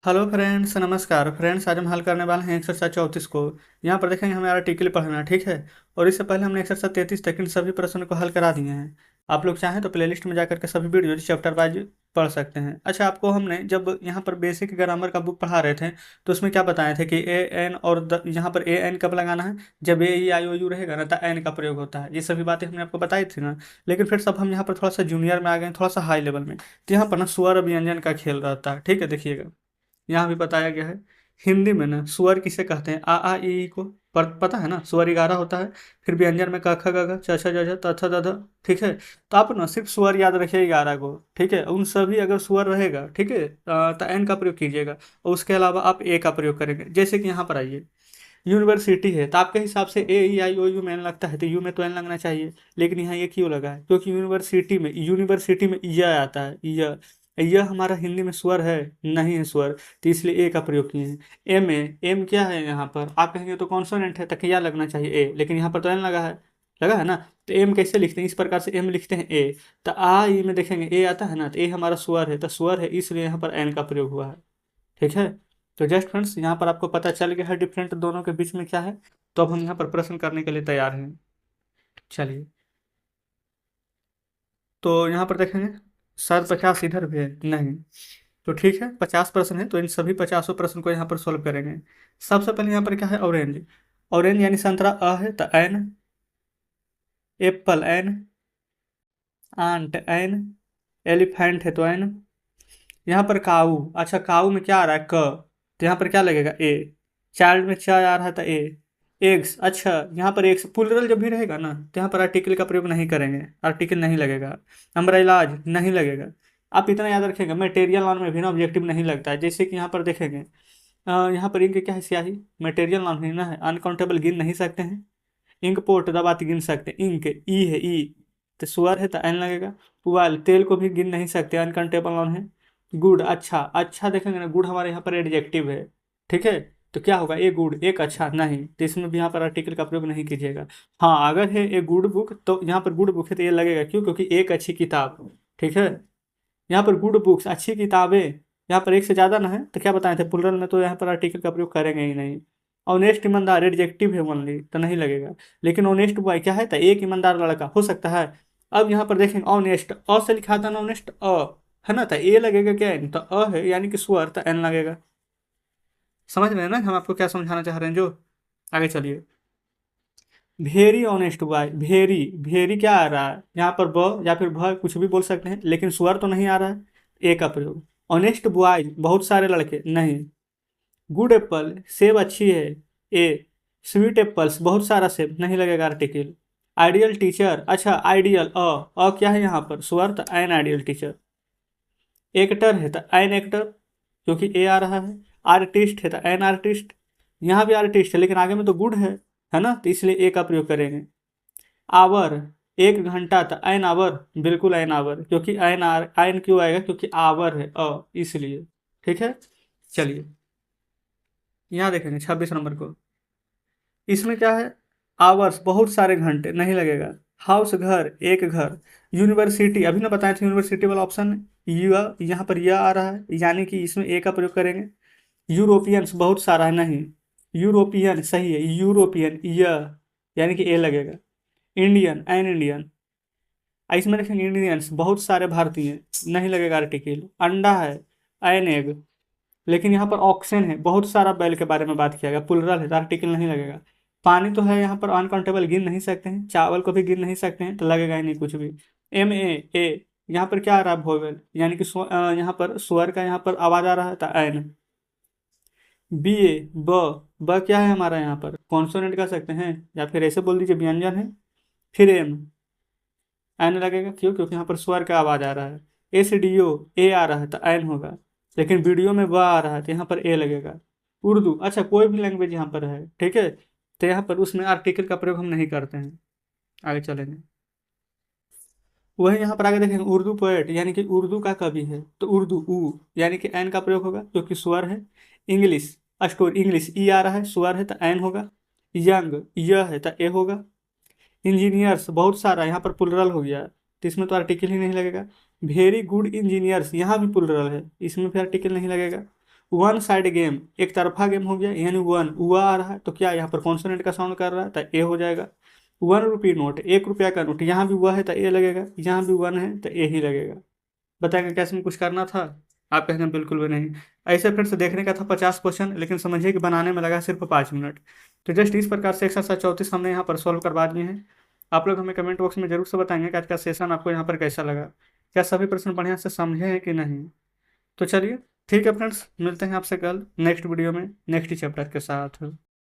Hello friends, नमस्कार friends. आज हम हल करने वाले हैं एक्सरसाइज 34 को। यहाँ पर देखेंगे हमें आर्टिकल पढ़ना है, ठीक है। और इससे पहले हमने एक्सरसाइज 33 तक इन सभी प्रश्नों को हल करा दिए हैं। आप लोग चाहें तो प्लेलिस्ट में जाकर के सभी वीडियो चैप्टर वाइज पढ़ सकते हैं। अच्छा, आपको हमने जब यहाँ पर बेसिक ग्रामर का बुक पढ़ा रहे थे तो उसमें क्या बताए थे कि ए एन और यहाँ पर ए एन कब लगाना है, जब ए ई आई ओ यू रहेगा ना तो एन का प्रयोग होता है। ये सभी बातें हमने आपको बताई थी ना। लेकिन फिर सब हम यहाँ पर थोड़ा सा जूनियर में आ गए हैं, थोड़ा सा हाई लेवल में। तो यहाँ पर ना स्वर व्यंजन का खेल रहता है, ठीक है। देखिएगा, यहाँ भी बताया गया है। हिंदी में ना स्वर किसे कहते हैं, आ ई को पता है ना। स्वर 11 होता है। फिर व्यंजन में क ख ग घ छ छ ज झ त थ द ध, ठीक है। तो आप ना सिर्फ स्वर याद रखिए 11 को, ठीक है। उन सभी अगर स्वर रहेगा, ठीक है, तो एन का प्रयोग कीजिएगा। और उसके अलावा आप ए का प्रयोग करेंगे। जैसे कि यहाँ पर आइए, यूनिवर्सिटी है तो आपके हिसाब से ए ई आई ओ यू में एन लगता है, तो यू में तो एन लगना चाहिए। लेकिन यहाँ ये क्यों लगा है? क्योंकि यूनिवर्सिटी में य आता है। यह हमारा हिंदी में स्वर है, नहीं है स्वर, तो इसलिए ए का प्रयोग किए हैं। एम क्या है यहाँ पर? आप कहेंगे तो कॉन्सोनेंट है, तो क्या लगना चाहिए? ए, लेकिन यहाँ पर तो एन लगा है ना। तो एम कैसे लिखते हैं? इस प्रकार से एम लिखते हैं ए। तो आ ई में देखेंगे ए आता है ना, तो ए हमारा स्वर है, तो स्वर है इसलिए यहाँ पर एन का प्रयोग हुआ है, ठीक है। तो जस्ट फ्रेंड्स, यहाँ पर आपको पता चल गया है डिफरेंट दोनों के बीच में क्या है। तो अब हम यहाँ पर प्रश्न करने के लिए तैयार हैं। चलिए, तो यहाँ पर देखेंगे शायद 50 इधर भी है, नहीं। तो ठीक है, 50 प्रश्न है, तो इन सभी 50 प्रश्न को यहाँ पर सॉल्व करेंगे। सबसे पहले यहाँ पर क्या है? ऑरेंज। ऑरेंज यानी संतरा, अ है तो an. Apple an. Ant an. Elephant है तो एन। यहाँ पर काऊ, अच्छा काऊ में क्या आ रहा है? क, तो यहाँ पर क्या लगेगा? ए। चाइल्ड में चा आ रहा है तो ए। एग्स, अच्छा यहाँ पर एग्स प्लुरल जब भी रहेगा ना तो यहाँ पर आर्टिकल का प्रयोग नहीं करेंगे, आर्टिकल नहीं लगेगा। अम्ब्रेलाज नहीं लगेगा। आप इतना याद रखेंगे, मटेरियल नाउन में भी ना ऑब्जेक्टिव नहीं लगता है। जैसे कि यहाँ पर देखेंगे, यहाँ पर इंक क्या है? स्याही। मटेरियल नाउन ही ना है। अनकाउंटेबल गिन नहीं सकते हैं। इंक पोर्ट दबाते गिन सकते हैं। इंक ई है, ई, तो स्वर है तो एन लगेगा। पुआल तेल को भी गिन नहीं सकते, अनकाउंटेबल नाउन है। गुड, अच्छा, अच्छा देखेंगे ना, गुड हमारे यहाँ पर एडजेक्टिव है, ठीक है। तो क्या होगा? ए गुड, एक अच्छा, नहीं, तो इसमें भी यहाँ पर आर्टिकल का प्रयोग नहीं कीजिएगा। हाँ, अगर है ए गुड बुक तो यहाँ पर गुड बुक है तो ये लगेगा, क्यों? क्योंकि एक अच्छी किताब, ठीक है। यहाँ पर गुड बुक्स, अच्छी किताबें, यहाँ पर एक से ज़्यादा ना है तो क्या बताए थे? प्लुरल में तो यहाँ पर आर्टिकल का प्रयोग करेंगे ही नहीं। ऑनेस्ट ईमानदार एडजेक्टिव है ओनली, तो नहीं लगेगा। लेकिन ऑनेस्ट बॉय क्या है? तो एक ईमानदार लड़का हो सकता है। अब यहाँ पर देखेंगे ऑनेस्ट, अ से लिखा था ना ऑनेस्ट, अ है ना, तो ए लगेगा क्या? एन, तो अ है यानी कि स्वर, तो एन लगेगा। समझ रहे हैं ना हम आपको क्या समझाना चाह रहे हैं? जो आगे चलिए, very honest boy, very, very क्या आ रहा है यहाँ पर? ब या फिर भ, कुछ भी बोल सकते हैं, लेकिन स्वर तो नहीं आ रहा है, ए का प्रयोग। ऑनेस्ट बॉयज, बहुत सारे लड़के, नहीं। गुड एप्पल, सेब अच्छी है, ए। स्वीट एप्पल्स, बहुत सारा सेब, नहीं लगेगा आर्टिकल। आइडियल टीचर, अच्छा आइडियल, क्या है यहाँ पर? स्वर, तो एन आइडियल टीचर। एक्टर है तो एन एक्टर, क्योंकि ए आ रहा है। आर्टिस्ट है तो एन आर्टिस्ट। यहाँ भी आर्टिस्ट है लेकिन आगे में तो गुड है ना, तो इसलिए ए का प्रयोग करेंगे। आवर, 1 घंटा, तो एन आवर, बिल्कुल एन आवर, क्योंकि एन क्यों आएगा? क्योंकि आवर है, इसलिए, ठीक है। चलिए, यहाँ देखेंगे 26 नंबर को। इसमें क्या है? आवर्स, बहुत सारे घंटे, नहीं लगेगा। हाउस, घर, एक घर। यूनिवर्सिटी, अभी ना बताए थे यूनिवर्सिटी वाला ऑप्शन, यह यहाँ पर यह आ रहा है, यानी कि इसमें ए का प्रयोग करेंगे। यूरोपियंस, बहुत सारा है, नहीं। यूरोपियन सही है, यूरोपियन, यह यानी कि ए लगेगा। Indian, an Indian. इसमें देखेंगे इंडियंस, बहुत सारे भारतीय, नहीं लगेगा आर्टिकल। अंडा है, एन एग। लेकिन यहाँ पर ऑक्सन है, बहुत सारा बैल के बारे में बात किया गया, प्लुरल है तो आर्टिकल नहीं लगेगा। पानी तो है यहाँ पर, अनकाउंटेबल गिन नहीं सकते हैं। चावल को भी गिन नहीं सकते हैं, तो लगेगा ही नहीं कुछ भी। एम ए, यहाँ पर क्या आ रहा है? वोवेल, यानी कि यहाँ पर स्वर का यहाँ पर आवाज आ रहा है, तो एन। बी ए, ब क्या है हमारा? यहाँ पर कॉन्सोनेंट कह सकते हैं, या फिर ऐसे बोल दीजिए व्यंजन है। फिर एम, एन लगेगा, क्यों? क्योंकि यहाँ पर स्वर का आवाज आ रहा है। एस डी ओ, ए आ रहा है तो एन होगा। लेकिन वीडियो में व आ रहा है तो यहाँ पर ए लगेगा। उर्दू, अच्छा कोई भी लैंग्वेज यहाँ पर है, ठीक है, तो यहाँ पर उसमें आर्टिकल का प्रयोग हम नहीं करते हैं। आगे चलेंगे, वही यहाँ पर आगे देखेंगे, उर्दू पोएट, यानी कि उर्दू का कवि है, तो उर्दू ऊ, यानी कि एन का प्रयोग होगा क्योंकि स्वर है। इंग्लिश स्टोर, इंग्लिश ई आ रहा है, स्वर है तो एन होगा। यंग, यह है तो ए होगा। इंजीनियर्स, बहुत सारा, यहाँ पर प्लुरल हो गया तो इसमें तो आर्टिकल ही नहीं लगेगा। वेरी गुड इंजीनियर्स, यहाँ भी प्लुरल है, इसमें भी आर्टिकल नहीं लगेगा। वन साइड गेम, एक तरफा गेम हो गया, यानी वन हुआ आ रहा है तो क्या यहाँ पर कॉन्सोनेंट का साउंड कर रहा है तो ए हो जाएगा। 1 रुपये नोट, 1 रुपया का नोट, यहाँ भी हुआ है तो ए लगेगा, यहाँ भी वन है तो ए ही लगेगा। बताएंगे कैसे में कुछ करना था? आप कहेंगे बिल्कुल भी नहीं। ऐसे फ्रेंड्स देखने का था 50 क्वेश्चन, लेकिन समझिए कि बनाने में लगा सिर्फ 5 मिनट। तो जस्ट इस प्रकार से एक्सरसाइज 34 हमने यहाँ पर सॉल्व करवा दिए हैं। आप लोग हमें कमेंट बॉक्स में जरूर से बताएंगे कि आज का सेशन आपको यहाँ पर कैसा लगा, क्या सभी प्रश्न बढ़िया से समझे हैं कि नहीं। तो चलिए ठीक है फ्रेंड्स, मिलते हैं आपसे कल नेक्स्ट वीडियो में नेक्स्ट चैप्टर के साथ।